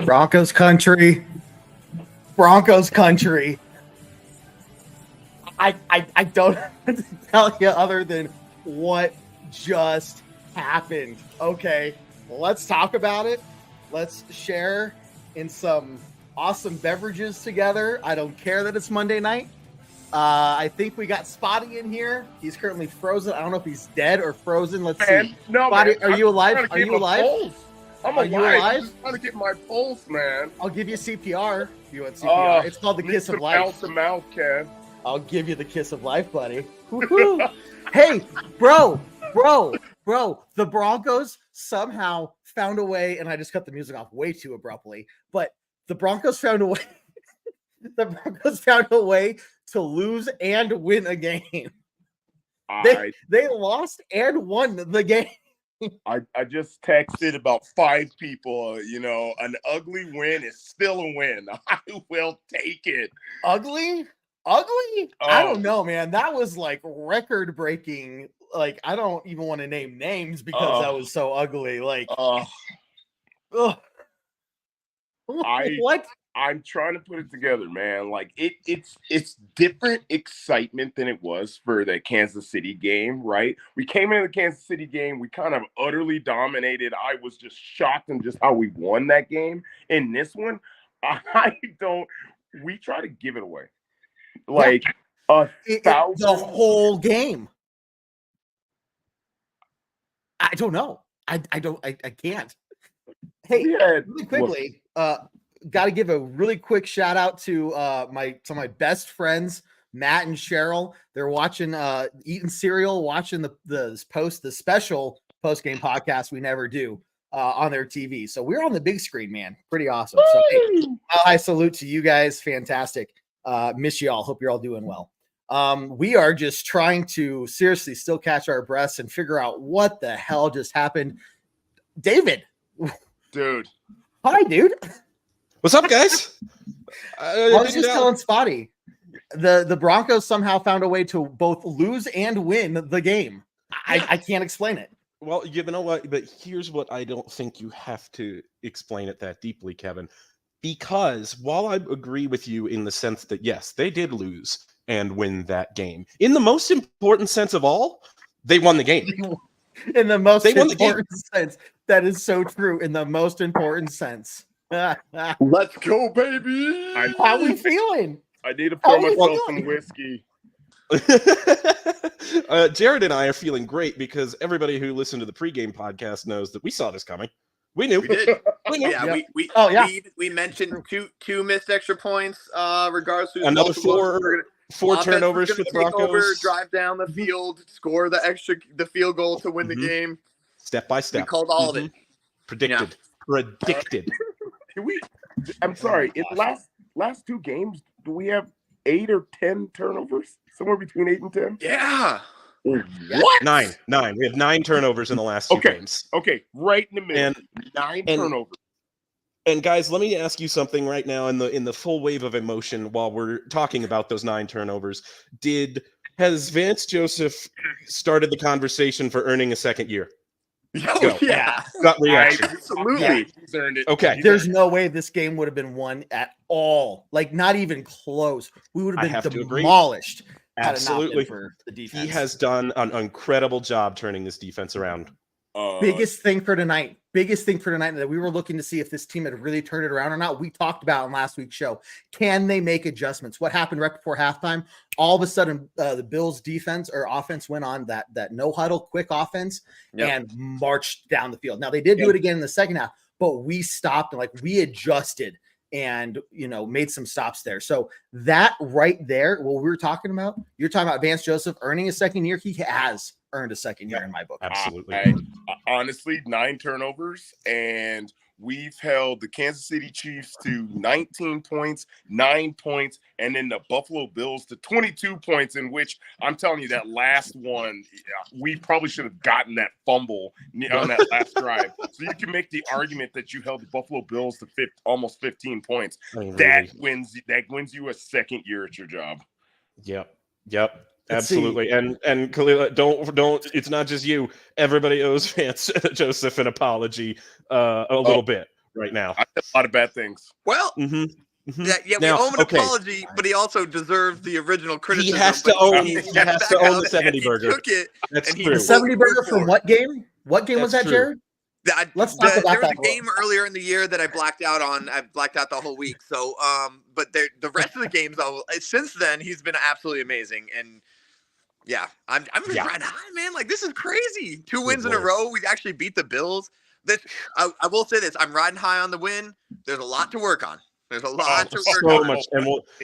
Broncos country. Broncos country. I don't have to tell you other than what just happened. Okay, let's talk about it. Let's share in some awesome beverages together. I don't care that it's Monday night. I think we got Spotty in here. He's currently frozen. I don't know if he's dead or frozen. Let's see. No, Spotty, man. are you alive? Are you alive? I'm alive. I'm just trying to get my pulse, man. I'll give you CPR. If you want CPR. It's called the kiss of life. Mouth to mouth, Ken. I'll give you the kiss of life, buddy. Hey, bro. The Broncos somehow found a way, and I just cut the music off way too abruptly, but the Broncos found a way. The Broncos found a way to lose and win a game. They lost and won the game. I just texted about 5 people. An ugly win is still a win. I will take it. Ugly? I don't know, man. That was like record breaking. Like, I don't even want to name names because that was so ugly. Like, what? I'm trying to put it together, man. Like it's different excitement than it was for the Kansas City game, right? We came into the Kansas City game, we kind of utterly dominated. I was just shocked in just how we won that game. In this one, we try to give it away. Like the whole game. I don't know. I can't. Hey, really quickly, got to give a really quick shout out to my best friends, Matt and Cheryl. They're watching, eating cereal, watching the special post game podcast we never do on their TV. So we're on the big screen, man. Pretty awesome. So hey, I salute to you guys. Fantastic. Miss you all. Hope you're all doing well. We are just trying to seriously still catch our breaths and figure out what the hell just happened. David. Dude. Hi, dude. What's up, guys? I was just telling Spotty, the Broncos somehow found a way to both lose and win the game. I can't explain it. Well, you know what? But here's what I don't think you have to explain it that deeply, Kevin. Because while I agree with you in the sense that, yes, they did lose and win that game, in the most important sense of all, they won the game. In the most important sense. That is so true. In the most important sense. Let's go, baby. How we feeling? I need to pour myself some whiskey. Jared and I are feeling great because everybody who listened to the pregame podcast knows that we saw this coming. We knew. We did. We knew. Yeah, we mentioned two missed extra points. Regardless, of another four turnovers for the Broncos. Drive down the field, score the field goal to win the game. Step by step. We called all of it. Predicted. I'm sorry. In last 2 games, do we have 8 or 10 turnovers? Somewhere between 8 and 10? Yeah. What? 9. We have 9 turnovers in the last 2 games. Okay, right in the middle. And 9 turnovers. And guys, let me ask you something right now in the full wave of emotion while we're talking about those 9 turnovers. Has Vance Joseph started the conversation for earning a second year? Oh, yeah. Gut reaction. Absolutely. Yeah. He's earned it. Okay. There's no way this game would have been won at all. Like, not even close. We would have been demolished. Absolutely. For the defense. He has done an incredible job turning this defense around. Biggest thing for tonight that we were looking to see if this team had really turned it around or not. We talked about in last week's show. Can they make adjustments? What happened right before halftime? All of a sudden, the Bills defense or offense went on that no huddle quick offense and marched down the field. Now they did do it again in the second half, but we stopped and we adjusted and made some stops there. So that right there, what we were talking about, you're talking about Vance Joseph earning a second year. He has earned a second year in my book. Absolutely. Honestly, 9 turnovers, and we've held the Kansas City Chiefs to 19 points, 9 points, and then the Buffalo Bills to 22 points, in which I'm telling you that last one, we probably should have gotten that fumble on that last drive. So you can make the argument that you held the Buffalo Bills to almost 15 points. That wins you a second year at your job. Yep. Absolutely. And Khalil, don't it's not just you. Everybody owes Vance Joseph an apology a little bit. right now. I said a lot of bad things. Well, yeah, we owe him an apology, but he also deserves the original criticism. He has to own the 70 burger. Took it. That's and true. The 70 burger from what game? What game was that, true. Jared? Let's talk about there was that. a game earlier in the year that I blacked out on. I blacked out the whole week. So, but the rest of the games, though, since then, he's been absolutely amazing. And yeah, I'm just riding high, man. Like, this is crazy. 2 wins in a row. We actually beat the Bills. I will say this: I'm riding high on the win. There's a lot to work on. There's a lot to work on. So much,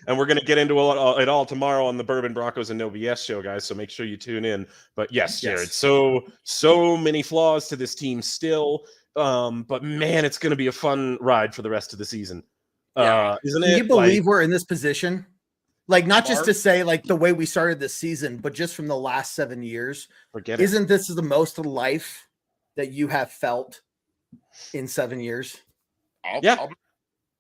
and we're going to get into it all tomorrow on the Bourbon Broncos and OWBN show, guys. So make sure you tune in. But yes, Jared, so many flaws to this team still. But man, it's going to be a fun ride for the rest of the season, isn't it? Can you believe we're in this position? Like, not just to say like the way we started this season, but just from the last 7 years. Isn't this the most life that you have felt in 7 years?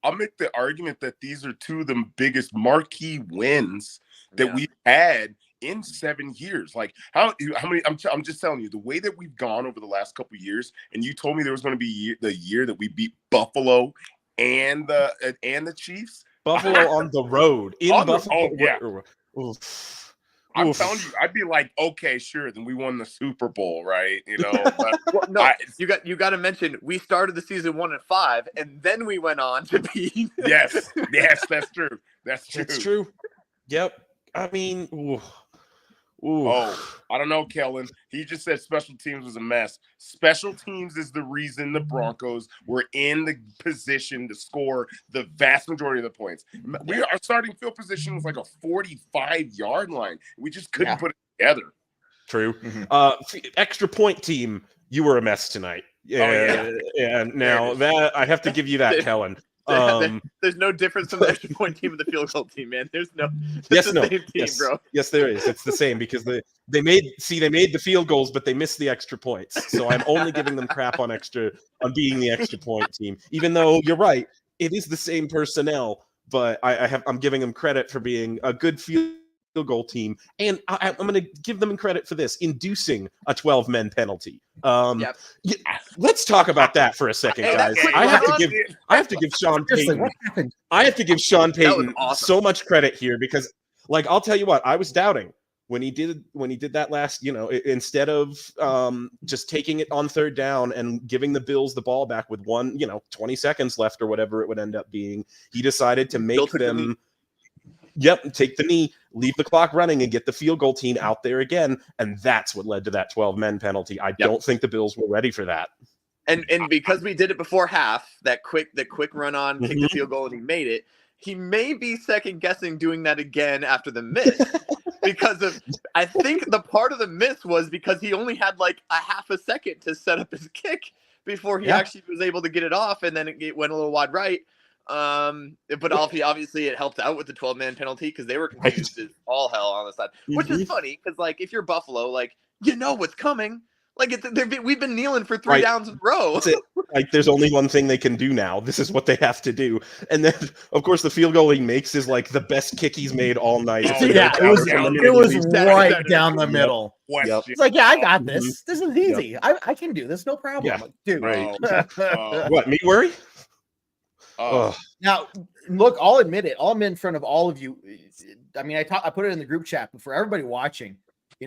I'll make the argument that these are 2 of the biggest marquee wins that we've had in 7 years. Like how many? I'm just telling you, the way that we've gone over the last couple of years, and you told me there was going to be the year that we beat Buffalo and the Chiefs. Buffalo on the road in Buffalo. I'm telling you, I'd be like, okay, sure, then we won the Super Bowl, right? You know, but you got to mention we started the season 1-5, and then we went on to be. yes, that's true. That's true. Yep. I mean, ooh. Oh, I don't know, Kellen. He just said special teams was a mess. Special teams is the reason the Broncos were in the position to score the vast majority of the points. Our starting field position was like a 45-yard line. We just couldn't put it together. True. Extra point team, you were a mess tonight. Yeah. Now that I have to give you that, Kellen. There's no difference from the extra point team and the field goal team, man. There's no. Same team, bro. Yes, there is. It's the same because they made the field goals, but they missed the extra points. So I'm only giving them crap on being the extra point team, even though you're right. It is the same personnel, but I'm giving them credit for being a good field goal team, and I'm going to give them credit for this, inducing a 12-men penalty. Let's talk about that for a second, guys. I have to give Sean Payton. I have to give Sean Payton so much credit here because, like, I'll tell you what, I was doubting when he did that last. Instead of just taking it on 3rd down and giving the Bills the ball back with 20 seconds left or whatever it would end up being, he decided to make them. Take the knee, leave the clock running, and get the field goal team out there again. And that's what led to that 12-men penalty. I don't think the Bills were ready for that. And because we did it before half, the quick run on, kick the field goal, and he made it, he may be second-guessing doing that again after the miss. I think the part of the miss was because he only had like a half a second to set up his kick before he actually was able to get it off, and then it went a little wide right. But obviously it helped out with the 12-man penalty because they were confused as all hell on the side, which is funny because, like, if you're Buffalo, like, you know what's coming. Like, we've been kneeling for 3 downs in a row. Like, there's only one thing they can do now. This is what they have to do. And then, of course, the field goal he makes is like the best kick he's made all night. It was right down the middle. Yep. It's like, I got this. This is easy. I can do this, no problem. Yeah. Like, dude. What, me worry? Now, look, I'll admit it. I'll admit in front of all of you. I mean, I put it in the group chat, but for everybody watching,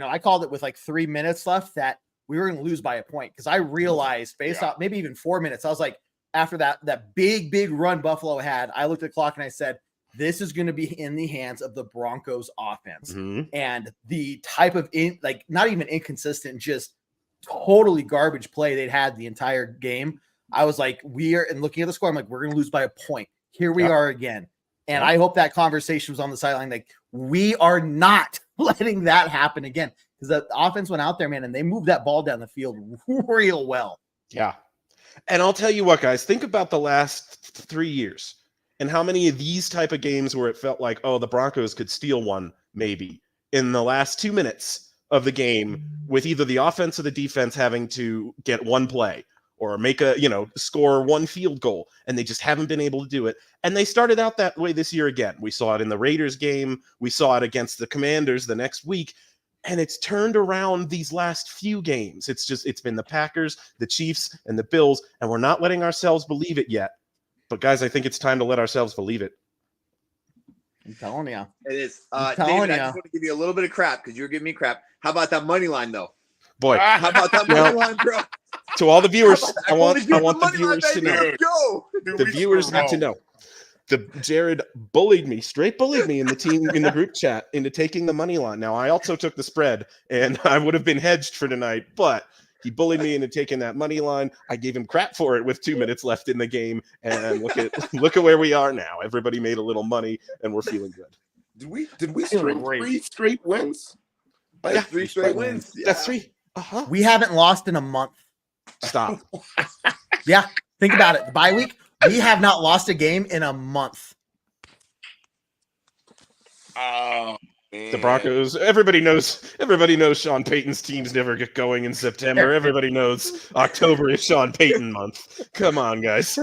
I called it with like 3 minutes left that we were going to lose by a point because I realized based off maybe even 4 minutes, I was like, after that big run Buffalo had, I looked at the clock and I said, this is going to be in the hands of the Broncos offense. And the type of not even inconsistent, just totally garbage play they'd had the entire game. I was like, and looking at the score, I'm like, we're going to lose by a point. Here we are again. And I hope that conversation was on the sideline. Like, we are not letting that happen again because the offense went out there, man, and they moved that ball down the field real well. Yeah. And I'll tell you what, guys, think about the last 3 years and how many of these type of games where it felt like, oh, the Broncos could steal one, maybe in the last 2 minutes of the game with either the offense or the defense having to get one play or make score one field goal, and they just haven't been able to do it. And they started out that way this year again. We saw it in the Raiders game. We saw it against the Commanders the next week. and it's turned around these last few games. It's been the Packers, the Chiefs, and the Bills, and we're not letting ourselves believe it yet. But guys, I think it's time to let ourselves believe it. I'm telling you. It is. David, I just want to give you a little bit of crap because you're giving me crap. How about that money line, though? Boy, how about that money line, bro? To all the viewers, I want the viewers line, to know. Let's go. The viewers need to know. Jared straight bullied me in the group chat into taking the money line. Now I also took the spread, and I would have been hedged for tonight, but he bullied me into taking that money line. I gave him crap for it with 2 minutes left in the game, and look at where we are now. Everybody made a little money, and we're feeling good. Did we string 3 straight wins? Yeah, 3 straight wins. Yeah. That's 3. We haven't lost in a month. Stop. Yeah, think about it. The bye week, we have not lost a game in a month. The Broncos, everybody knows Sean Payton's teams never get going in September. Everybody knows October is Sean Payton month. Come on, guys.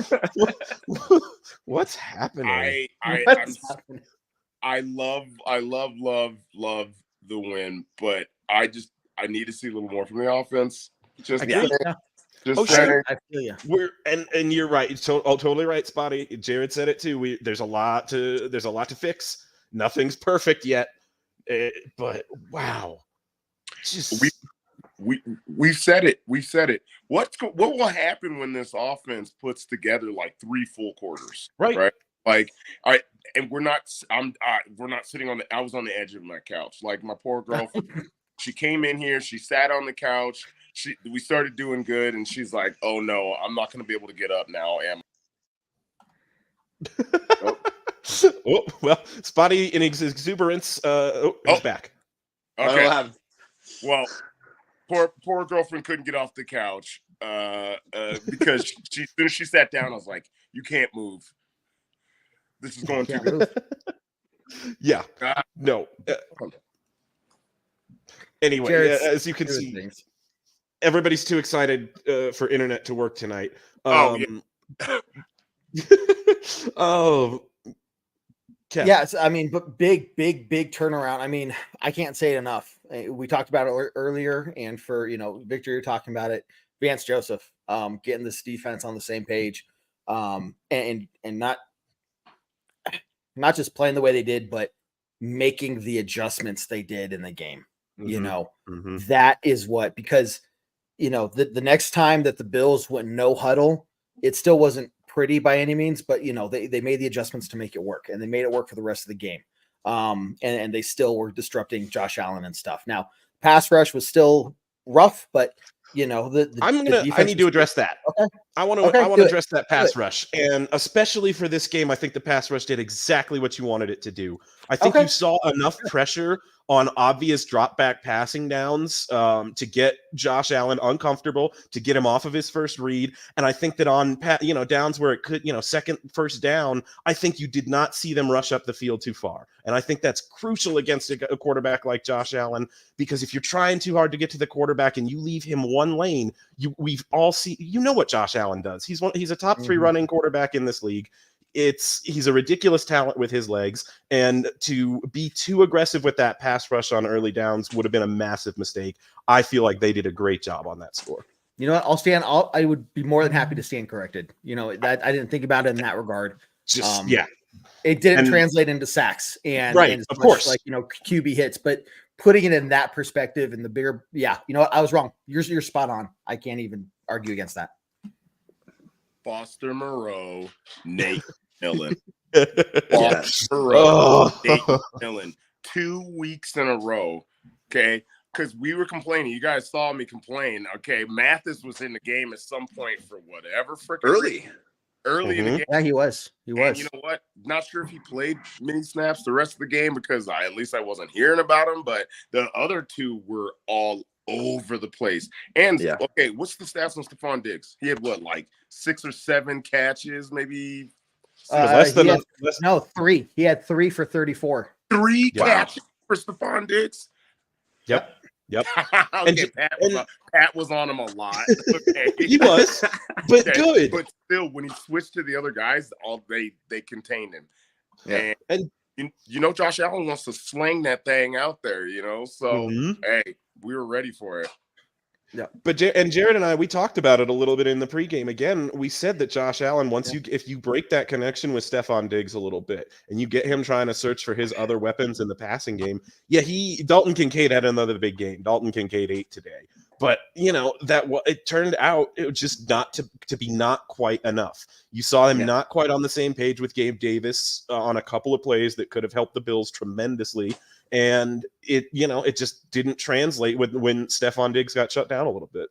What's happening? I love the win, but I need to see a little more from the offense. Sure. I feel you. And you're right. It's totally right, Spotty. Jared said it too. There's a lot to fix. Nothing's perfect yet, but wow, we've said it. What will happen when this offense puts together like 3 full quarters? Right. Like, and we're not sitting on I was on the edge of my couch. Like my poor girlfriend, she came in here, she sat on the couch. We started doing good, and she's like, "Oh no, I'm not going to be able to get up now." Oh, well, Spotty in his exuberance, he's back. Okay. Well, poor girlfriend couldn't get off the couch because as soon as she sat down, I was like, "You can't move. This is going to move." Yeah. No. Anyway, Jared's, as you can see, everybody's too excited for internet to work tonight. Oh, yes, I mean, but big turnaround. I mean, I can't say it enough. We talked about it earlier, and for Victor, you're talking about it. Vance Joseph, getting this defense on the same page, and not just playing the way they did, but making the adjustments they did in the game. That is what, because the next time that the Bills went no huddle, it still wasn't pretty by any means, but they made the adjustments to make it work, and they made it work for the rest of the game. And they still were disrupting Josh Allen and stuff. Now, pass rush was still rough, but I need to address that. Okay. I want to address that pass rush, and especially for this game, I think the pass rush did exactly what you wanted it to do. I think you saw enough pressure on obvious drop back passing downs to get Josh Allen uncomfortable, to get him off of his first read. And I think that on downs where it could, second, first down, I think you did not see them rush up the field too far. And I think that's crucial against a quarterback like Josh Allen, because if you're trying too hard to get to the quarterback and you leave him one lane, we've all seen, what Josh Allen does. He's a top 3 running quarterback in this league. He's a ridiculous talent with his legs, and to be too aggressive with that pass rush on early downs would have been a massive mistake. I feel like they did a great job on that score. You know what? I would be more than happy to stand corrected. That I didn't think about it in that regard. It didn't translate into sacks and of course, QB hits, but putting it in that perspective and the bigger, I was wrong. You're spot on. I can't even argue against that. Foster Moreau, Nate Millen. Nate Millen. 2 weeks in a row. Okay. Because we were complaining. You guys saw me complain. Okay. Mathis was in the game at some point for whatever freaking early in the game. Yeah, he was. And you know what? Not sure if he played many snaps the rest of the game, because at least I wasn't hearing about him, but the other 2 were all over the place. And okay, what's the stats on Stephon Diggs? He had 6 or 7 catches, maybe less than 3. He had 3 for 34. 3 catches for Stephon Diggs. Yep. Okay, Pat was on him a lot. Okay. He was, but good. But still, when he switched to the other guys, they contained him. Yeah. And you know, Josh Allen wants to sling that thing out there, you know. So hey, we were ready for it. Yeah, but Jared and I, we talked about it a little bit in the pregame. Again, we said that Josh Allen, if you break that connection with Stephon Diggs a little bit, and you get him trying to search for his other weapons in the passing game, Dalton Kincaid had another big game. Dalton Kincaid 8 today, but it turned out it was just not to be not quite enough. You saw him not quite on the same page with Gabe Davis on a couple of plays that could have helped the Bills tremendously. And it just didn't translate when Stephon Diggs got shut down a little bit.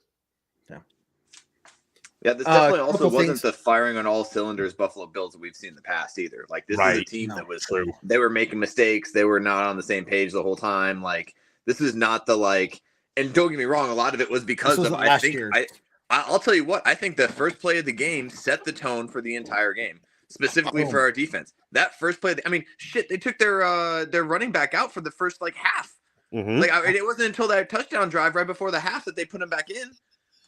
Yeah, this definitely also wasn't the firing on all cylinders Buffalo Bills that we've seen in the past either. Like, this is a team that was true. They were making mistakes. They were not on the same page the whole time. Like, this is not and don't get me wrong, a lot of it was because of I'll tell you what, I think the first play of the game set the tone for the entire game. Specifically for our defense, that first play. I mean, shit, they took their running back out for the first half. Like, it wasn't until that touchdown drive right before the half that they put him back in.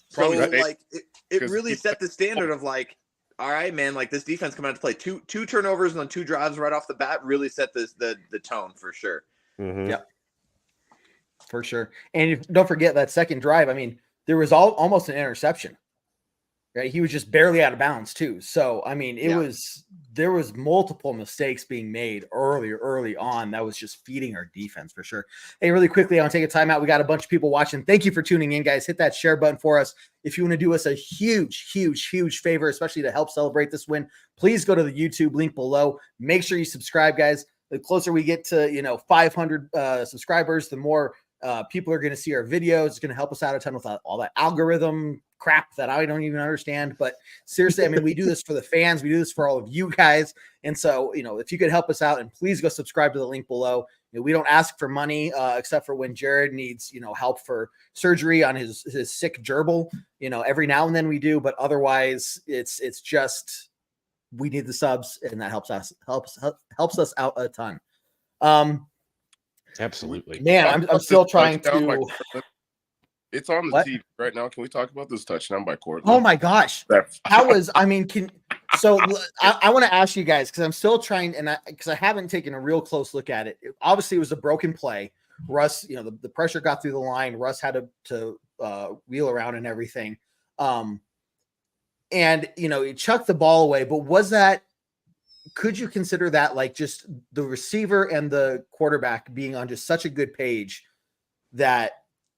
So it really set the standard of all right, man, this defense coming out to play two turnovers on 2 drives right off the bat really set the tone for sure. Yeah, for sure. And don't forget that second drive. I mean, there was almost an interception. Right, he was just barely out of bounds too. So I mean, there was multiple mistakes being made early on. That was just feeding our defense for sure. Hey, really quickly, I want to take a timeout. We got a bunch of people watching. Thank you for tuning in, guys. Hit that share button for us. If you want to do us a huge favor, especially to help celebrate this win, please go to the YouTube link below. Make sure you subscribe, guys. The closer we get to 500 subscribers, the more people are going to see our videos. It's going to help us out a ton with all that algorithm crap that I don't even understand. But seriously, I mean, we do this for the fans. We do this for all of you guys. And so, if you could help us out, and please go subscribe to the link below. We don't ask for money except for when Jared needs, help for surgery on his sick gerbil. Every now and then we do, but otherwise it's just, we need the subs, and that helps us out a ton. Absolutely, man. I'm still trying to. It's on the TV right now. Can we talk about this touchdown by Courtland? Oh my gosh, I want to ask you guys, because I'm still trying, and because I haven't taken a real close look at it. Obviously, it was a broken play. Russ, the pressure got through the line. Russ had to wheel around and everything, and he chucked the ball away. But was that? Could you consider that just the receiver and the quarterback being on just such a good page that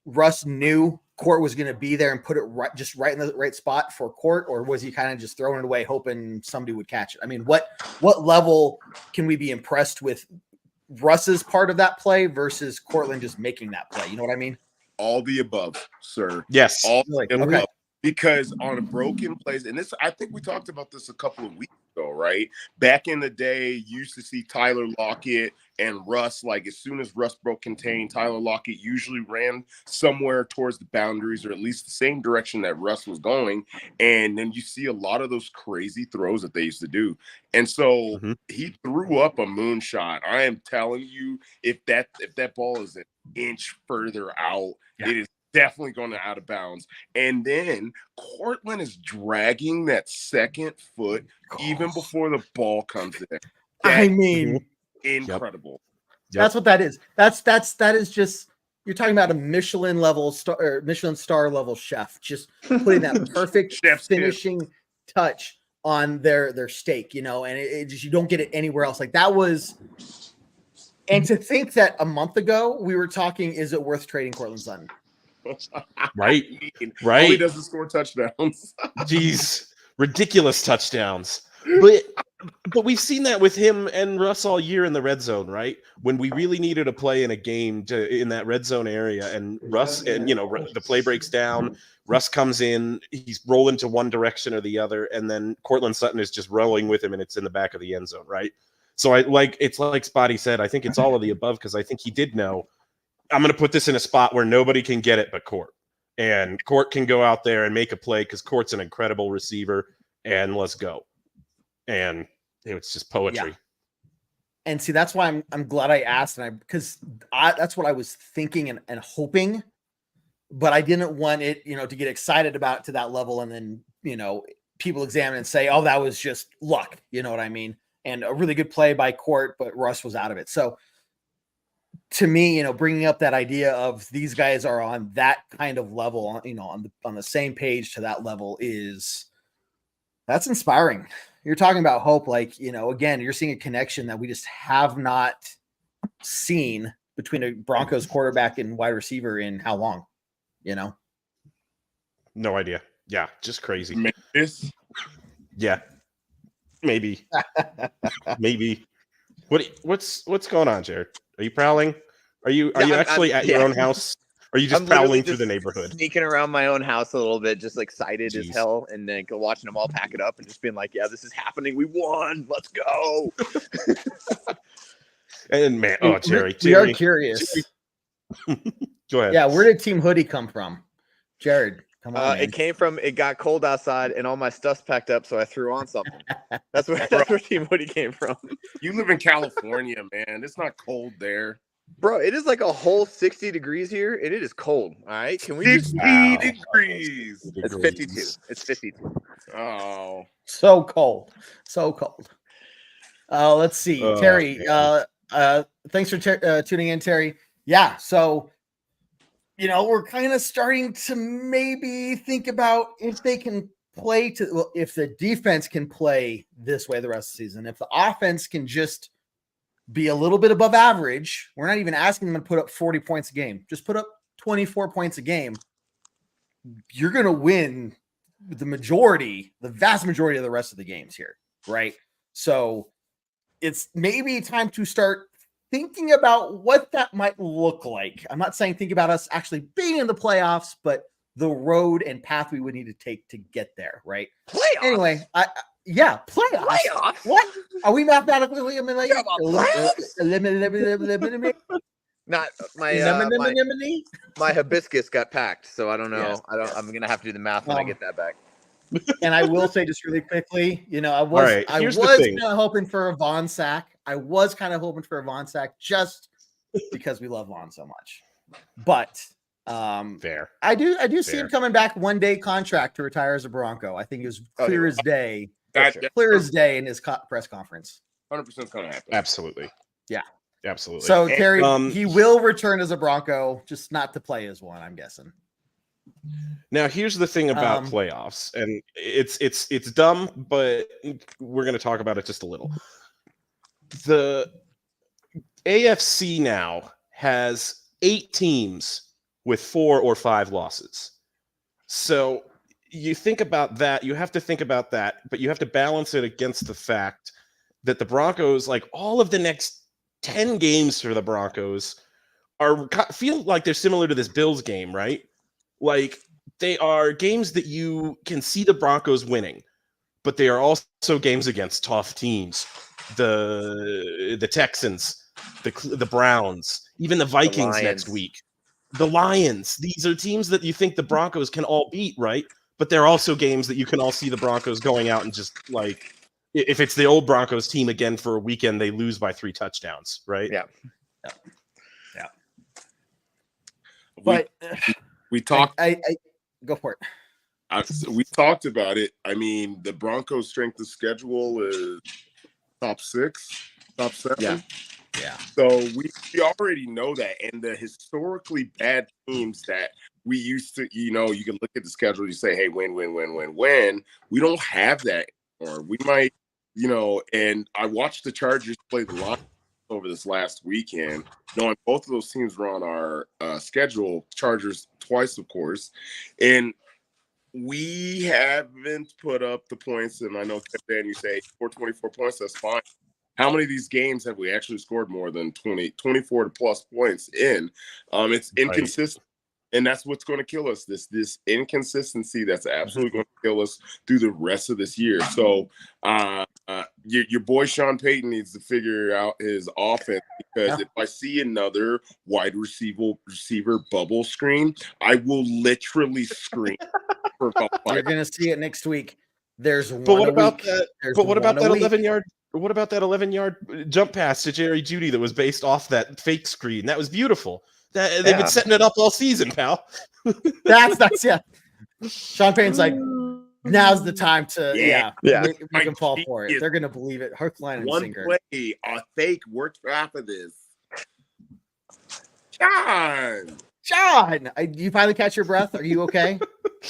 Russ knew Court was going to be there and put it right in the right spot for Court, or was he kind of just throwing it away, hoping somebody would catch it? I mean, what level can we be impressed with Russ's part of that play versus Courtland just making that play? You know what I mean? All the above, sir. Yes. All the above. Because on a broken plays, and this, I think we talked about this a couple of weeks ago, right? Back in the day, you used to see Tyler Lockett and Russ, as soon as Russ broke contain, Tyler Lockett usually ran somewhere towards the boundaries, or at least the same direction that Russ was going. And then you see a lot of those crazy throws that they used to do. And so he threw up a moonshot. I am telling you, if that ball is an inch further out, it is definitely going out of bounds. And then Courtland is dragging that second foot even before the ball comes in. I mean, incredible. That's what that is. That is just, you're talking about a Michelin star level chef, just putting that perfect finishing touch on their steak, and it just, you don't get it anywhere else. That was, and to think that a month ago we were talking, is it worth trading Courtland Sutton? Right. All he does is score touchdowns. Jeez, ridiculous touchdowns. But we've seen that with him and Russ all year in the red zone, right? When we really needed a play in a game in that red zone area, and Russ, and the play breaks down, Russ comes in, he's rolling to one direction or the other, and then Courtland Sutton is just rolling with him, and it's in the back of the end zone, right? So it's like Spotty said, I think it's all of the above, because I think he did know, I'm going to put this in a spot where nobody can get it but Court. And Court can go out there and make a play because Court's an incredible receiver, and let's go. And it's just poetry. Yeah. And see, that's why I'm glad I asked, because that's what I was thinking and hoping, but I didn't want it, to get excited about it to that level, and then, people examine and say, oh, that was just luck. You know what I mean? and a really good play by Court, but Russ was out of it. So to me, bringing up that idea of these guys are on that kind of level, on the same page to that level that's inspiring. You're talking about hope. Like, again, you're seeing a connection that we just have not seen between a Broncos quarterback and wide receiver in how long, No idea. Yeah. Just crazy. Yeah. Maybe. Maybe. What's going on, Jared? Are you prowling? Are you actually at your own house? Or are you just prowling through the neighborhood? Sneaking around my own house a little bit, just excited as hell, and then watching them all pack it up and just being like, yeah, this is happening. We won. Let's go. And man, Jerry. We are curious. Go ahead. Yeah, where did Team Hoodie come from? Jared, come on. It got cold outside and all my stuff's packed up, so I threw on something. That's where Team Hoodie came from. You live in California, man. It's not cold there. Bro, it is like a whole 60 degrees here, and it is cold. All right, can we 60 degrees? It's 52. It's 52. Oh, so cold. Let's see, Terry. Thanks for tuning in, Terry. Yeah, so we're kind of starting to maybe think about if they can play if the defense can play this way the rest of the season. If the offense can just be a little bit above average, we're not even asking them to put up 40 points a game. Just put up 24 points a game. You're going to win the vast majority of the rest of the games here, right? So it's maybe time to start thinking about what that might look like. I'm not saying think about us actually being in the playoffs, but the road and path we would need to take to get there, right? Playoffs? Anyway, playoffs. What? Are we mathematically eliminated? Not my hibiscus got packed, so I don't know. Yes. I'm gonna have to do the math when I get that back. And I will say just really quickly, I was kind of hoping for a Vaughn sack. Just because we love Vaughn so much. But fair. I do see him coming back 1 day contract to retire as a Bronco. I think it was clear as day. Clear as day in his press conference. 100% going to happen. Absolutely. Yeah. Absolutely. So Terry, he will return as a Bronco, just not to play as one, I'm guessing. Now, here's the thing about playoffs, and it's dumb, but we're going to talk about it just a little. The AFC now has 8 teams with 4 or 5 losses. So you think about that, you have to think about that, but you have to balance it against the fact that the Broncos, like all of the next 10 games for the Broncos, feel like they're similar to this Bills game, right? Like they are games that you can see the Broncos winning, but they are also games against tough teams. The Texans, the Browns, even the Vikings next week. The Lions. These are teams that you think the Broncos can all beat, right? But they're also games that you can all see the Broncos going out and just like, if it's the old Broncos team again for a weekend, they lose by 3 touchdowns, right? Yeah. But we talked. I go for it. We talked about it. I mean, the Broncos' strength of schedule is top 6, top 7. Yeah. So we already know that, and the historically bad teams that we used to, you can look at the schedule, you say, hey, win. We don't have that anymore. We might, and I watched the Chargers play the Lions over this last weekend, knowing both of those teams were on our schedule, Chargers twice, of course, and we haven't put up the points, and I know, Dan, you say 24 points, that's fine. How many of these games have we actually scored more than 24 plus points in? It's inconsistent. And that's what's going to kill us. This inconsistency that's absolutely going to kill us through the rest of this year. So your boy Sean Payton needs to figure out his offense, because if I see another wide receiver bubble screen, I will literally scream. You're going to see it next week. There's one. But what about that? But what about that 11-yard? What about that 11-yard jump pass to Jerry Jeudy that was based off that fake screen? That was beautiful. They've been setting it up all season, pal. That's Sean Payton's like, Now's the time to make them fall for it. Genius. They're gonna believe it. Hook, line, and One sinker. play, a fake worked for half of this. John, you finally catch your breath? Are you okay?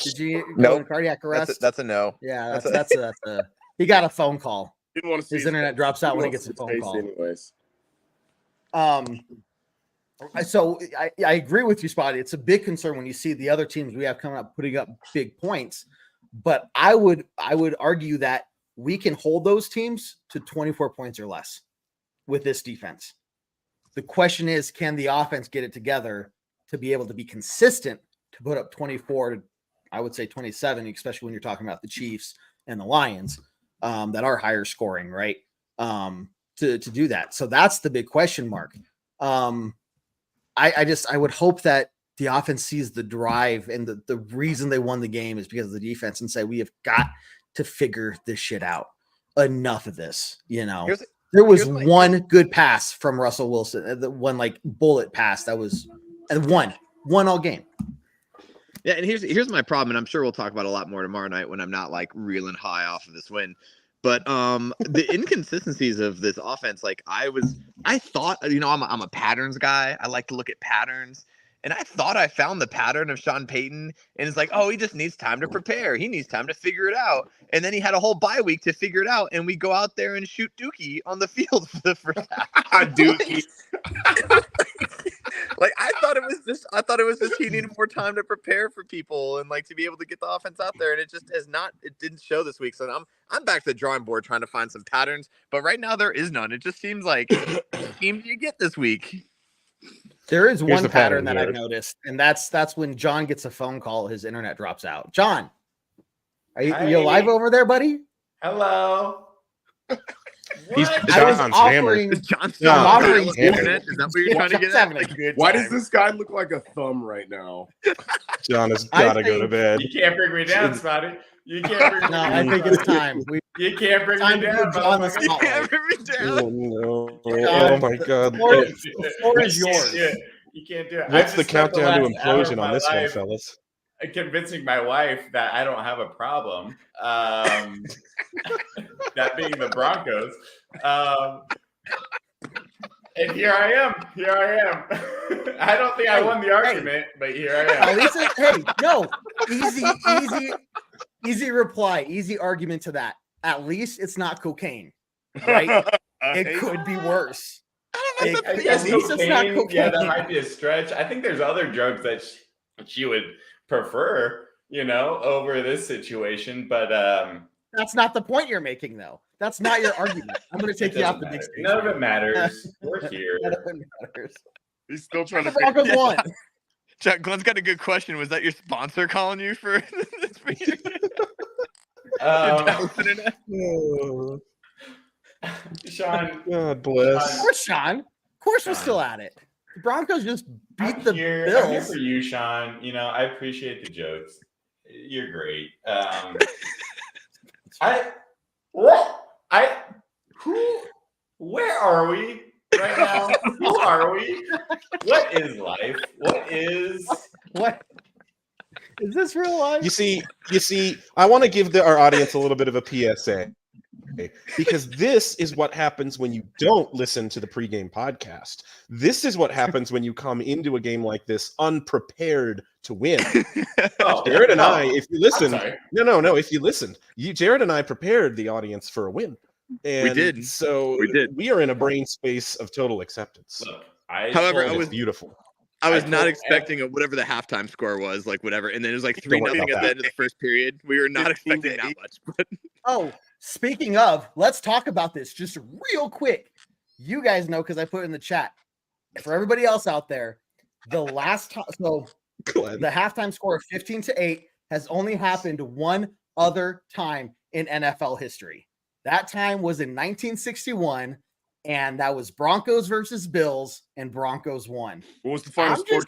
Did you go Nope. in cardiac arrest? That's a no. Yeah, that's a he got a phone call. didn't want to see His internet drops out when he gets a phone call. Anyways, so I agree with you, Spotty. It's a big concern when you see the other teams we have coming up putting up big points. But I would argue that we can hold those teams to 24 points or less with this defense. The question is, can the offense get it together to be able to be consistent to put up 24 to, I would say 27, especially when you're talking about the Chiefs and the Lions that are higher scoring, right? To do that. So that's the big question mark. I would hope that the offense sees the drive and the reason they won the game is because of the defense and say, we have got to figure this shit out. Enough of this, There was one good pass from Russell Wilson, the one like bullet pass that was one all game. Yeah, and here's my problem, and I'm sure we'll talk about a lot more tomorrow night when I'm not like reeling high off of this win. But the inconsistencies of this offense, like I thought, I'm a patterns guy. I like to look at patterns. And I thought I found the pattern of Sean Payton, and it's like, oh, he just needs time to prepare. He needs time to figure it out. And then he had a whole bye week to figure it out, and we go out there and shoot Dookie on the field for the first half. Dookie. Like I thought it was just he needed more time to prepare for people and like to be able to get the offense out there, and it just has not. It didn't show this week, so I'm back to the drawing board trying to find some patterns. But right now there is none. It just seems like teams you get this week. There is one pattern that I've noticed, and that's when John gets a phone call, his internet drops out. John, are you alive over there, buddy? Hello. John's hammered. Is John still offering internet? Is that what you're trying to get at? Why does this guy look like a thumb right now? John has got to go to bed. You can't bring me down, Spotty. You can't bring me down. I think it's time. You can't bring me down. You can't bring me down. Oh, no. Oh my God. The floor is yours. You can't do it. What's the countdown to implosion on this one, fellas? Convincing my wife that I don't have a problem. That being the Broncos. And here I am. I don't think I won the argument, but here I am. At least easy reply, easy argument to that. At least it's not cocaine, right? It could be worse. At least it's not cocaine. Yeah, that might be a stretch. I think there's other drugs that she would prefer, over this situation. But that's not the point you're making, though. That's not your argument. I'm going to take you off the big stage. None of it matters. We're here. None of it matters. He's still trying to. Broncos won. Chuck, Glenn's got a good question. Was that your sponsor calling you for this? Sean, God bless. Of course, Sean. Of course, we're still at it. The Broncos just beat the Bills. I'm here for you, Sean. I appreciate the jokes. You're great. Where are we right now? Who are we? What is life? What is this real life? You see, I want to give our audience a little bit of a PSA. Because this is what happens when you don't listen to the pregame podcast. This is what happens when you come into a game like this unprepared to win. Jared and I, if you listen, if you listened, Jared and I prepared the audience for a win. And we did. So we are in a brain space of total acceptance. Look, however, it was beautiful. I was not expecting whatever the halftime score was, like whatever, and then it was like 3-0 at the end of the first period. We were not expecting that much. But speaking of, let's talk about this just real quick. You guys know because I put it in the chat. For everybody else out there, the last time, so the halftime score of 15-8 has only happened one other time in NFL history. That time was in 1961. And that was Broncos versus Bills, and Broncos won. What was the final score?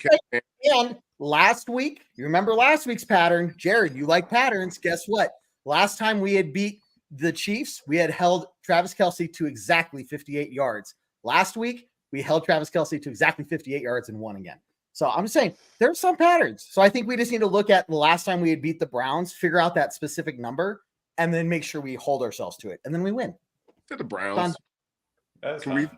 And last week, you remember last week's pattern. Jared, you like patterns. Guess what? Last time we had beat the Chiefs, we had held Travis Kelce to exactly 58 yards. Last week, we held Travis Kelce to exactly 58 yards and won again. So I'm just saying there's some patterns. So I think we just need to look at the last time we had beat the Browns, figure out that specific number, and then make sure we hold ourselves to it, and then we win. To the Browns. That's Can fine.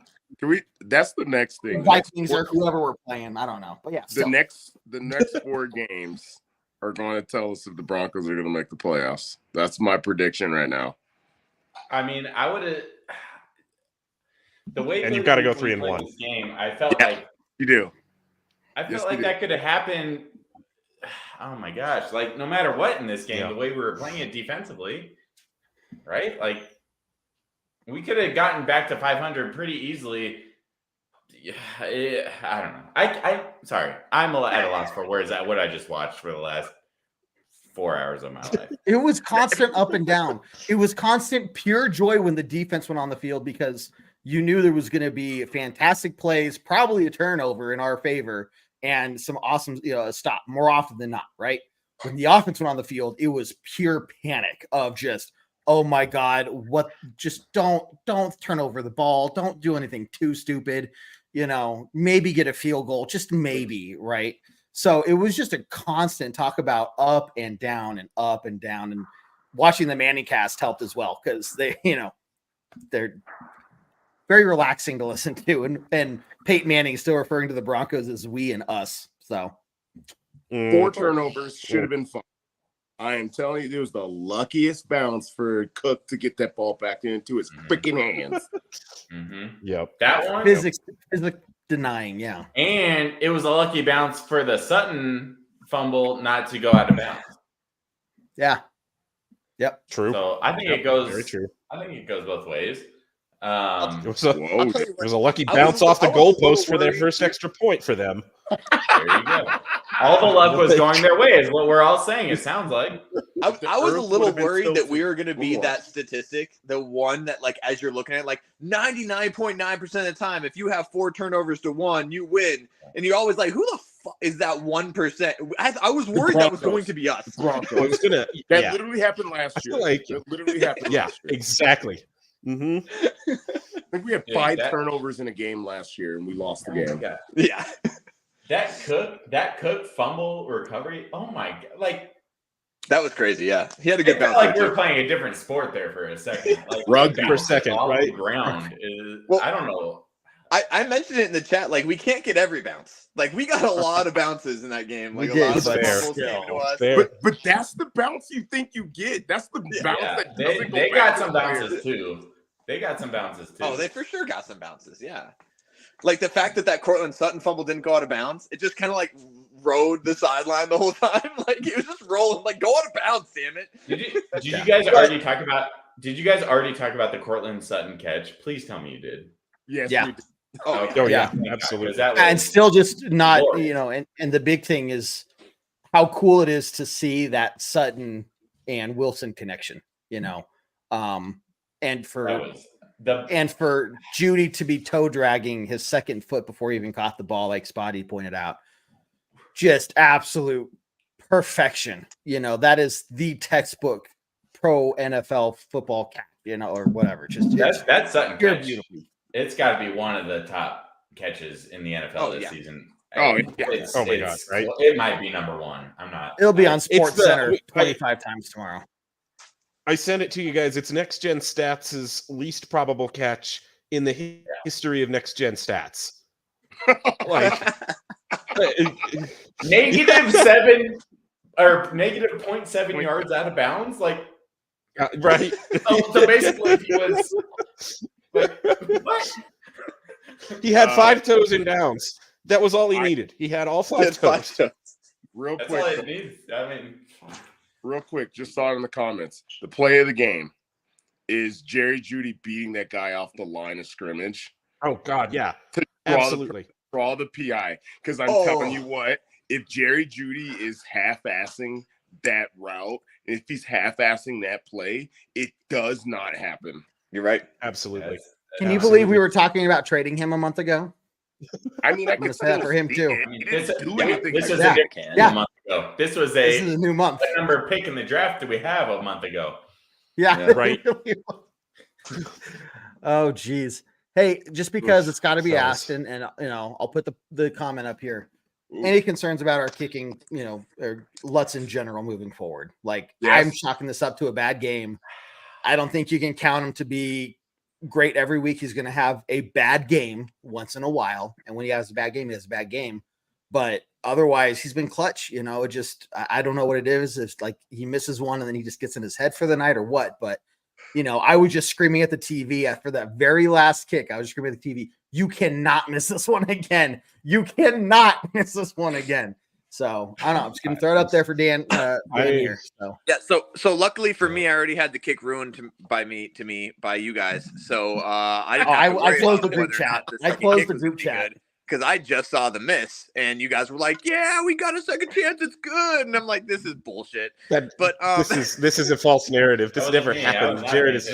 we? That's the next thing. Vikings or whoever we're playing. I don't know, but yeah. The next 4 games are going to tell us if the Broncos are going to make the playoffs. That's my prediction right now. I mean, I would have. The way And you've got to go 3-1. This game, I felt like You do. I felt like that could have happened. Oh my gosh! Like no matter what in this game, the way we were playing it defensively, right? Like we could have gotten back to 500 pretty easily. Yeah, I don't know. I sorry. I'm at a loss for words at what I just watched for the last 4 hours of my life. It was constant up and down. It was constant pure joy when the defense went on the field because you knew there was going to be fantastic plays, probably a turnover in our favor, and some awesome stop more often than not, right? When the offense went on the field, it was pure panic of just, oh my God, what? Just don't turn over the ball. Don't do anything too stupid. Maybe get a field goal, just maybe, right? So it was just a constant talk about up and down and up and down, and watching the Manning cast helped as well because they're very relaxing to listen to, and Peyton Manning is still referring to the Broncos as we and us. So 4 turnovers should have been fun. I am telling you, it was the luckiest bounce for Cook to get that ball back into his freaking hands. Yep. That one. Physics denying, yeah. And it was a lucky bounce for the Sutton fumble not to go out of bounds. Yeah. Yep. True. So I think it goes. Very true. I think it goes both ways. It was a lucky bounce off the goalpost for their first extra point for them. There you go. All the luck was going their way, is what we're all saying. It sounds like. I was a little worried that we were going to be that statistic, the one that, like, as you're looking at it, like 99.9% of the time, if you have 4 turnovers to 1, you win. And you're always like, who the fuck is that 1%? I was worried that was going to be us. Broncos. That literally happened last year. That literally happened last year. Exactly. I think we had 5 turnovers in a game last year, and we lost the game. Yeah. That Cook fumble recovery. Oh my God! Like that was crazy. Yeah, he had a good bounce. Like we were playing a different sport there for a second. Like rugby for a second, right? Ground is. I don't know. I mentioned it in the chat. Like we can't get every bounce. Like we got a lot of bounces in that game. Like a lot of fumbles came to us. But that's the bounce you think you get. That's the bounce that doesn't go They back got some bounces too. Oh, they for sure got some bounces. Yeah. Like the fact that Cortland Sutton fumble didn't go out of bounds, it just kind of like rode the sideline the whole time. Like it was just rolling, like go out of bounds, damn it. Did you guys already talk about? Did you guys already talk about the Cortland Sutton catch? Please tell me you did. Yes. Yeah. We did. Oh yeah, absolutely. And still just not, and the big thing is how cool it is to see that Sutton and Wilson connection. And for Judy to be toe dragging his second foot before he even caught the ball, like Spotty pointed out, just absolute perfection. That is the textbook pro NFL football catch, or whatever. Just that's Sutton catch. Beautiful. It's got to be one of the top catches in the NFL this season. Oh, yeah. Oh my God, right? It might be number 1. I'm not. It'll be on Sports Center 25 times tomorrow. I sent it to you guys. It's Next Gen Stats' least probable catch in the history of Next Gen Stats. Like -7 or negative 0.7 yards out of bounds. Like right. So basically, he was. What? He had 5 toes in downs. That was all he needed. He had all 5 toes. Real That's quick. all it needs. I mean, real quick, just saw it in the comments. The play of the game is Jerry Jeudy beating that guy off the line of scrimmage. Oh God, yeah, absolutely. Draw the PI, because I'm telling you what, if Jerry Jeudy is half-assing that route, if he's half-assing that play, it does not happen. You're right. Absolutely. Can you believe we were talking about trading him a month ago? I mean, I can say that for him too. This was a month ago. This was this is a new month. What number pick in the draft did we have a month ago? Yeah. Right. Oh, geez. Hey, just because it's got to be asked, and I'll put the comment up here. any concerns about our kicking, or Lutz in general moving forward. Like, Yes. I'm chalking this up to a bad game. I don't think you can count him to be great every week. He's going to have a bad game once in a while. And when he has a bad game, he has a bad game. But otherwise, he's been clutch. I don't know what it is. It's like he misses one and then he just gets in his head for the night or what. But, I was just screaming at the TV after that very last kick. I was screaming at the TV, you cannot miss this one again. You cannot miss this one again. So I don't know. I'm just going to throw it up there for Dan here. So yeah. So luckily for me, I already had the kick ruined by you guys. So I closed the group chat. I closed the group chat because I just saw the miss, and you guys were like, "Yeah, we got a second chance. It's good." And I'm like, "This is bullshit." This is a false narrative. This never happened. Jared is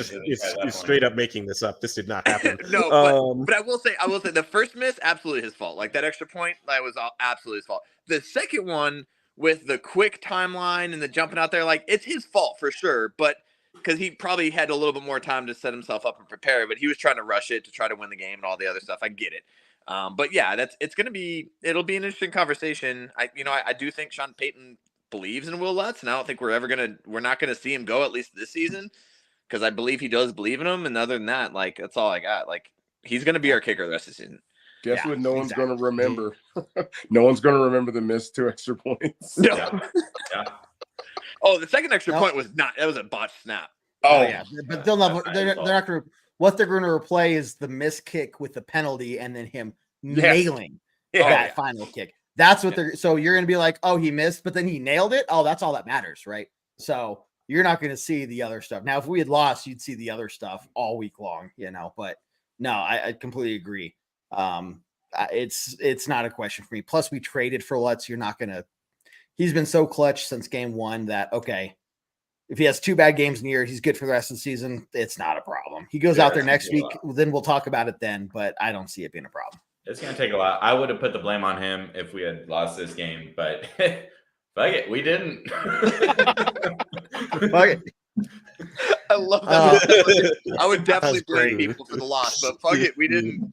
straight up making this up. This did not happen. No, but I will say the first miss, absolutely his fault. Like that extra point, that was absolutely his fault. The second one with the quick timeline and the jumping out there, like it's his fault for sure. But because he probably had a little bit more time to set himself up and prepare, but he was trying to rush it to try to win the game and all the other stuff. I get it. But yeah, it'll be an interesting conversation. I do think Sean Payton believes in Will Lutz, and I don't think we're not gonna see him go at least this season, because I believe he does believe in him. And other than that, like that's all I got. Like he's gonna be our kicker the rest of the season. Guess what? No one's gonna remember. No one's gonna remember the missed 2 extra points. No. Yeah. Oh, the second extra point was not. That was a botched snap. Oh yeah, but they're not gonna. What they're going to replay is the missed kick with the penalty and then him nailing that final kick. That's what so you're going to be like, oh, he missed, but then he nailed it. Oh, that's all that matters, right? So you're not going to see the other stuff. Now, if we had lost, you'd see the other stuff all week long, but no, I completely agree. It's not a question for me. Plus we traded for Lutz. He's been so clutch since game 1 that, okay, if he has 2 bad games in a year, he's good for the rest of the season. It's not a problem. He goes out there next week, then we'll talk about it then, but I don't see it being a problem. It's going to take a lot. I would have put the blame on him if we had lost this game, but fuck it, we didn't. Fuck it. I love that. I would definitely blame people for the loss, but fuck it, we didn't.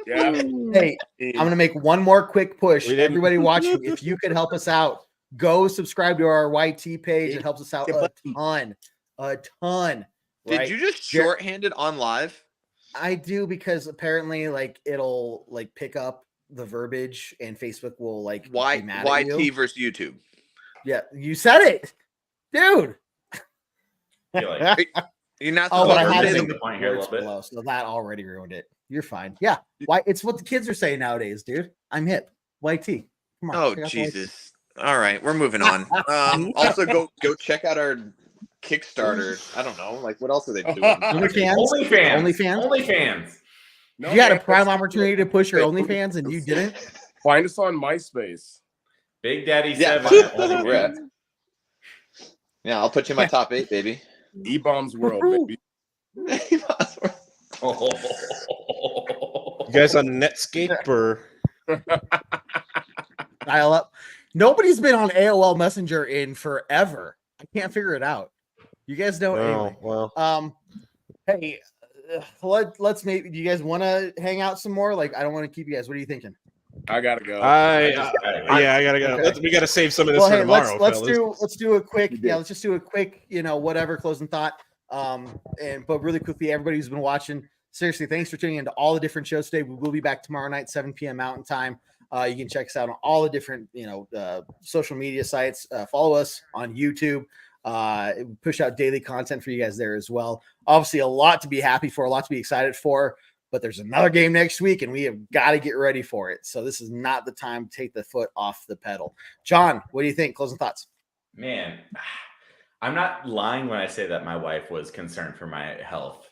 Yeah. Hey, I'm going to make one more quick push. Everybody watching, if you could help us out, go subscribe to our YT page. It helps us out a ton. Did you just shorthanded on live? I do, because apparently it'll pick up the verbiage and Facebook will be mad at you. YT versus YouTube. Yeah, you said it, dude. You're not. But I had to make the point here a little bit. So that already ruined it. You're fine. Yeah, why? It's what the kids are saying nowadays, dude. I'm hip. YT. Come on. Oh Jesus. All right, we're moving on. Also, go check out our Kickstarter. I don't know, what else are they doing? OnlyFans. No, you had a prime opportunity to push your OnlyFans and you didn't. Find us on MySpace. Big Daddy 7. Yeah, I'll put you in my top 8, baby. E-Bombs World, baby. You guys on Netscape or dial up? Nobody's been on AOL Messenger in forever. I can't figure it out. You guys don't. Anyway. Well. Hey, let's maybe. Do you guys want to hang out some more? I don't want to keep you guys. What are you thinking? I gotta go. I gotta go. Okay. We gotta save some of this for tomorrow. Let's do a quick. Yeah, let's just do a quick. Whatever closing thought. But really quickly, everybody who's been watching, seriously, thanks for tuning into all the different shows today. We will be back tomorrow night, 7 p.m. Mountain Time. You can check us out on all the different, social media sites. Follow us on YouTube. Push out daily content for you guys there as well. Obviously, a lot to be happy for, a lot to be excited for. But there's another game next week, and we have got to get ready for it. So this is not the time to take the foot off the pedal. John, what do you think? Closing thoughts. Man, I'm not lying when I say that my wife was concerned for my health,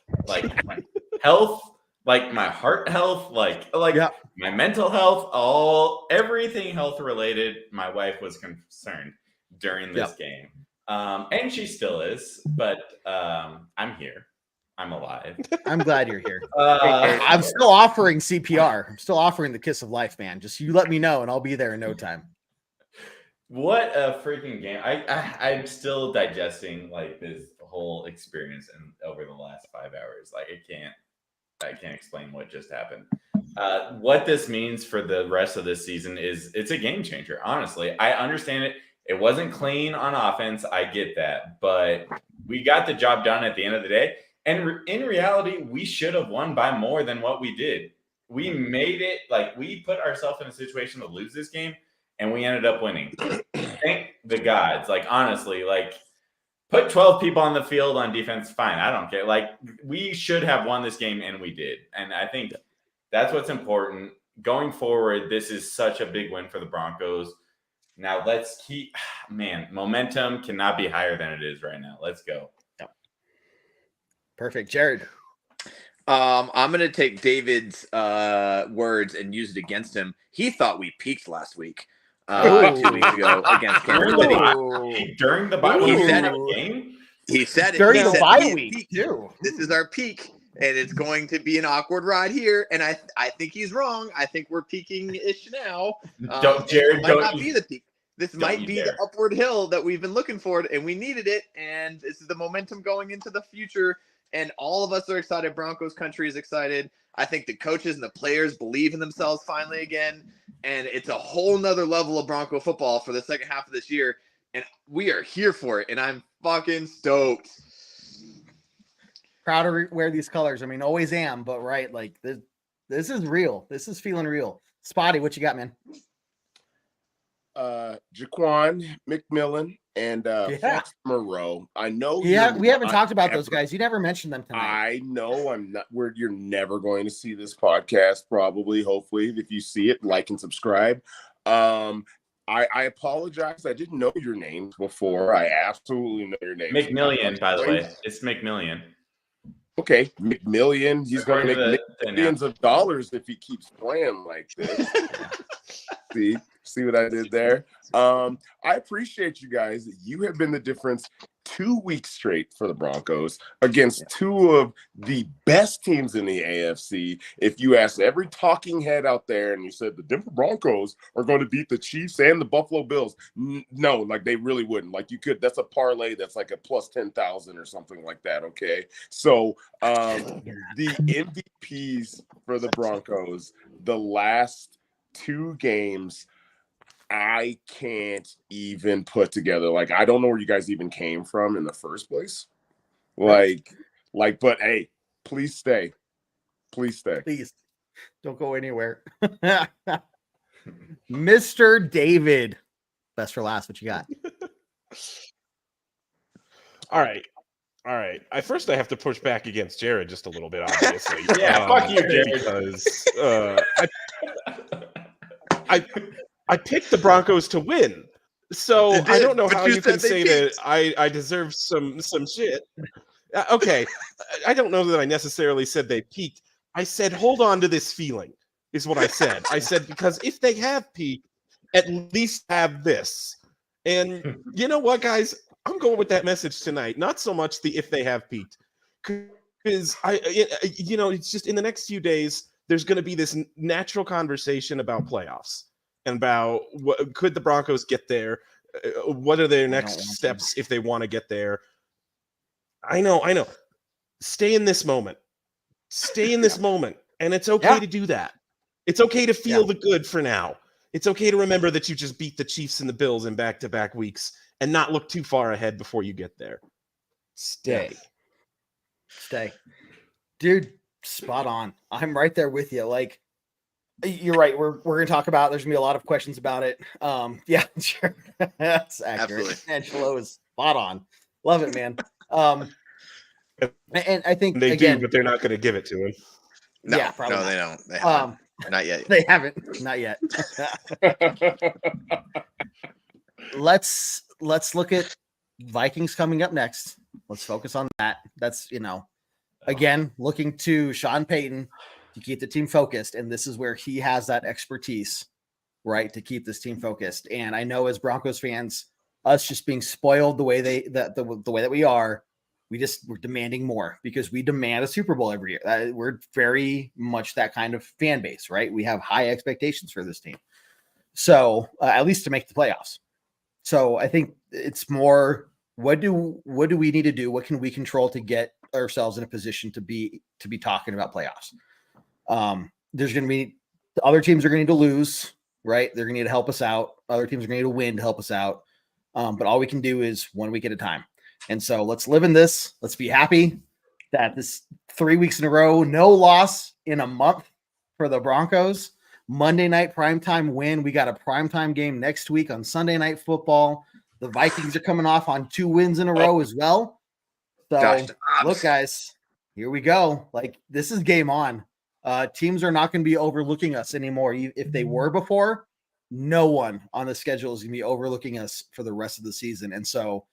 health. My heart health, my mental health, everything health related. My wife was concerned during this game. And she still is, but I'm here. I'm alive. I'm glad you're here. I'm still offering CPR. I'm still offering the kiss of life, man. Just you let me know and I'll be there in no time. What a freaking game. I'm still digesting this whole experience over the last 5 hours. I can't explain what just happened. What this means for the rest of this season is it's a game changer. Honestly, I understand it. It wasn't clean on offense. I get that, but we got the job done at the end of the day. And in reality, we should have won by more than what we did. We made it like we put ourselves in a situation to lose this game, and we ended up winning. Thank the gods. Like, honestly, like, put 12 people on the field on defense, fine. I don't care. Like, we should have won this game, and we did. And I think that's what's important. Going forward, this is such a big win for the Broncos. Now, let's keep – man, momentum cannot be higher than it is right now. Let's go. Yep. Perfect. Jared. I'm going to take David's words and use it against him. He thought we peaked last week. 2 weeks ago against Kansas City. During the bye week. He said it. During the bye week, too. This is our peak, and it's going to be an awkward ride here. And I think he's wrong. I think we're peaking-ish now. Jared, might not be the peak. This might be the upward hill that we've been looking for, and we needed it. And this is the momentum going into the future. And all of us are excited. Broncos country is excited. I think the coaches and the players believe in themselves finally again. And it's a whole nother level of Bronco football for the second half of this year. And we are here for it. And I'm fucking stoked. Proud to wear these colors. I mean, always am, but right. Like this is real. This is feeling real. Spotty, what you got, man? Jaquan McMillan and Fox Moreau. I know. Yeah, we haven't talked about those guys. You never mentioned them tonight. I know. I'm not. You're never going to see this podcast. Probably, hopefully, if you see it, like and subscribe. I apologize. I didn't know your names before. I absolutely know your name. McMillian, by the way. It's McMillian. Okay, McMillian. He's going to make millions of dollars if he keeps playing like this. See what I did there? I appreciate you guys. You have been the difference 2 weeks straight for the Broncos against two of the best teams in the AFC. If you asked every talking head out there and you said the Denver Broncos are going to beat the Chiefs and the Buffalo Bills, no, like they really wouldn't. Like you could, that's a parlay that's like a plus 10,000 or something like that. Okay. So the MVPs for the Broncos, the last two games, I can't even put together. Like, I don't know where you guys even came from in the first place. Like, but hey, please stay. Please stay. Please don't go anywhere. Mr. David. Best for last. What you got? All right. I have to push back against Jared just a little bit, obviously. Yeah, fuck you, Jared. Because I picked the Broncos to win, so I don't know how you can say that I deserve some shit. Okay, I don't know that I necessarily said they peaked. I said hold on to this feeling is what I said. I said because if they have peaked, at least have this. And you know what, guys? I'm going with that message tonight. Not so much the if they have peaked, because it's just in the next few days there's going to be this natural conversation about playoffs. And about could the Broncos get there? What are their next steps if they want to get there? I know. Stay in this moment. And it's okay to do that. It's okay to feel the good for now. It's okay to remember that you just beat the Chiefs and the Bills in back-to-back weeks and not look too far ahead before you get there. Stay. Dude, spot on. I'm right there with you. Like, you're right. We're going to talk about. There's going to be a lot of questions about it. Yeah, sure. That's accurate. Absolutely. Angelo is spot on. Love it, man. And I think they do, but they're not going to give it to him. No, yeah, probably no, they don't. They haven't. Not yet. They haven't. Not yet. Let's look at Vikings coming up next. Let's focus on that. That's again looking to Sean Payton to keep the team focused, and this is where he has that expertise, right, to keep this team focused. And I know as Broncos fans, us just being spoiled the way the way that we are, we're demanding more because we demand a Super Bowl every year. We're very much that kind of fan base, right? We have high expectations for this team, so at least to make the playoffs. So I think it's more what do we need to do? What can we control to get ourselves in a position to be talking about playoffs? there's going to be other teams are going to need to lose, right? They're going to need to help us out. Other teams are going to need to win to help us out. But all we can do is 1 week at a time. And so let's live in this. Let's be happy that this 3 weeks in a row, no loss in a month for the Broncos. Monday night primetime win. We got a primetime game next week on Sunday Night Football. The Vikings are coming off on 2 wins in a row as well. So look, guys, here we go. Like, this is game on. Teams are not going to be overlooking us anymore. If they were before, no one on the schedule is going to be overlooking us for the rest of the season. And so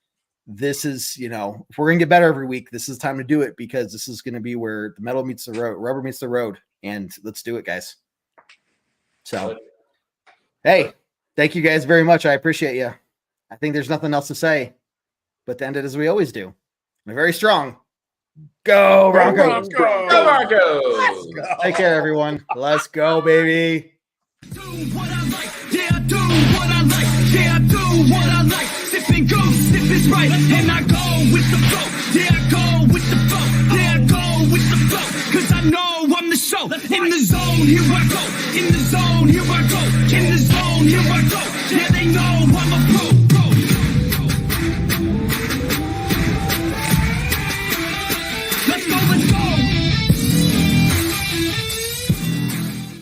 this is, if we're going to get better every week, this is time to do it, because this is going to be where the metal meets the road, rubber meets the road. And let's do it, guys. So, hey, thank you guys very much. I appreciate you. I think there's nothing else to say, but to end it as we always do. We're very strong. Go Broncos! Go Broncos! Take care, everyone. Let's go, baby. Do what I like. Yeah, I do what I like. Yeah, I do what I like. Sipping goose, if it's right, and I go with the flow. Yeah, I go with the flow. Yeah, I go with the flow. Cause I know I'm the show. In the zone, here I go. In the zone, here I go. In the zone, here I go. Yeah, they know I'm a pro.